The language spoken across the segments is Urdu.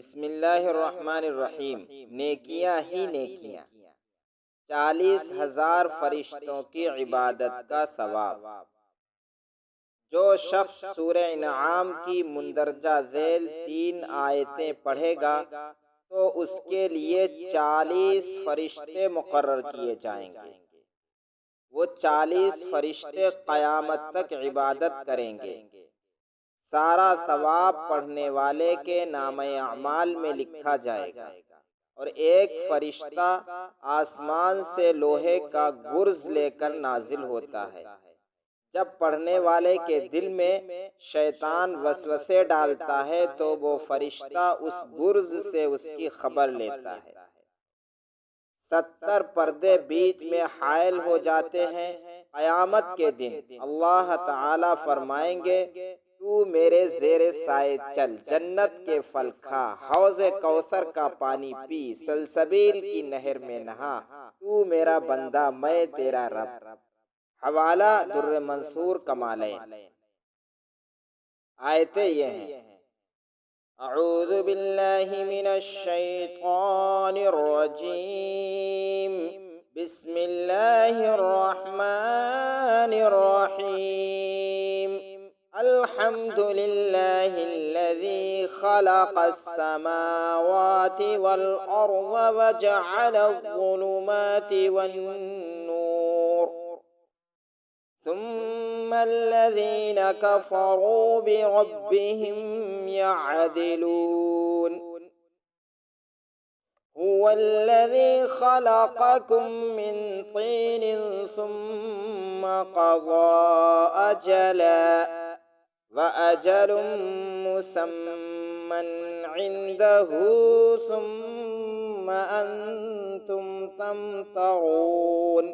بسم اللہ الرحمن الرحیم۔ نیکیاں ہی نیکیاں، 40,000 فرشتوں کی عبادت کا ثواب۔ جو شخص سورہ انعام کی مندرجہ ذیل 3 آیتیں پڑھے گا تو اس کے لیے 40 فرشتے مقرر کیے جائیں گے۔ وہ 40 فرشتے قیامت تک عبادت کریں گے۔ سارا ثواب پڑھنے والے کے نامہ اعمال میں لکھا جائے گا، اور ایک فرشتہ آسمان سے لوہے کا گرز لے کر نازل ہوتا ہے۔ جب پڑھنے والے کے دل میں شیطان وسوسے ڈالتا ہے تو وہ فرشتہ اس گرز سے اس کی خبر لیتا ہے۔ 70 پردے بیچ میں حائل ہو جاتے ہیں۔ قیامت کے دن اللہ تعالی فرمائیں گے، تو میرے زیر سائے چل، جنت کے پھل کھا، حوض کوثر کا پانی پی، سلسبیل کی نہر میں نہا، تو میرا بندہ میں تیرا رب۔ حوالہ در منصور کمالین۔ آیتیں یہ ہیں: اعوذ باللہ من الشیطان الرجیم، بسم اللہ الرحمن الرحیم، الحمد للہ الذی خلق السماوات والارض وجعل الظلمات والنور، ثم الذین کفروا بربهم يعدلون، هو الذی خلقکم من طین ثم قضى أجلا وأجل مسمى عنده ثم أنتم تمترون،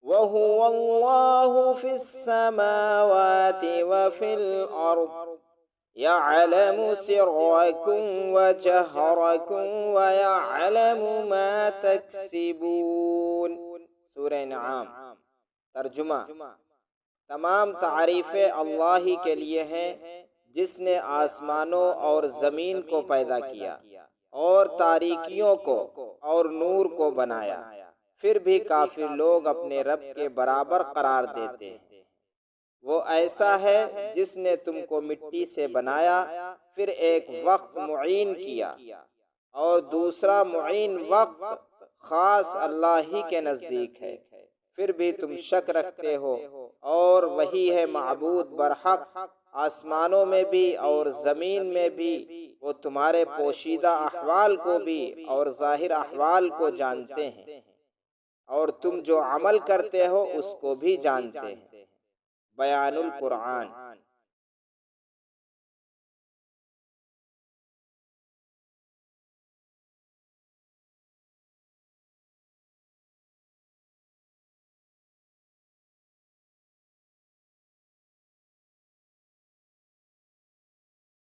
وهو الله في السماوات وفي الأرض، يعلم سركم وجهركم ويعلم ما تكسبون۔ سورہ انعام۔ ترجمہ: تمام تعریفیں اللہ ہی کے لیے ہیں، جس نے آسمانوں اور زمین کو پیدا کیا اور تاریکیوں کو اور نور کو بنایا۔ پھر بھی کافر لوگ اپنے رب کے برابر قرار دیتے ہیں۔ وہ ایسا ہے جس نے تم کو مٹی سے بنایا، پھر ایک وقت معین کیا اور دوسرا معین وقت خاص اللہ ہی کے نزدیک ہے، پھر بھی تم شک رکھتے ہو، اور وہی ہے معبود برحق، آسمانوں میں بھی اور زمین میں بھی۔ وہ تمہارے پوشیدہ احوال کو بھی اور ظاہر احوال کو جانتے ہیں، اور تم جو عمل کرتے ہو اس کو بھی جانتے ہیں۔ بیان القرآن۔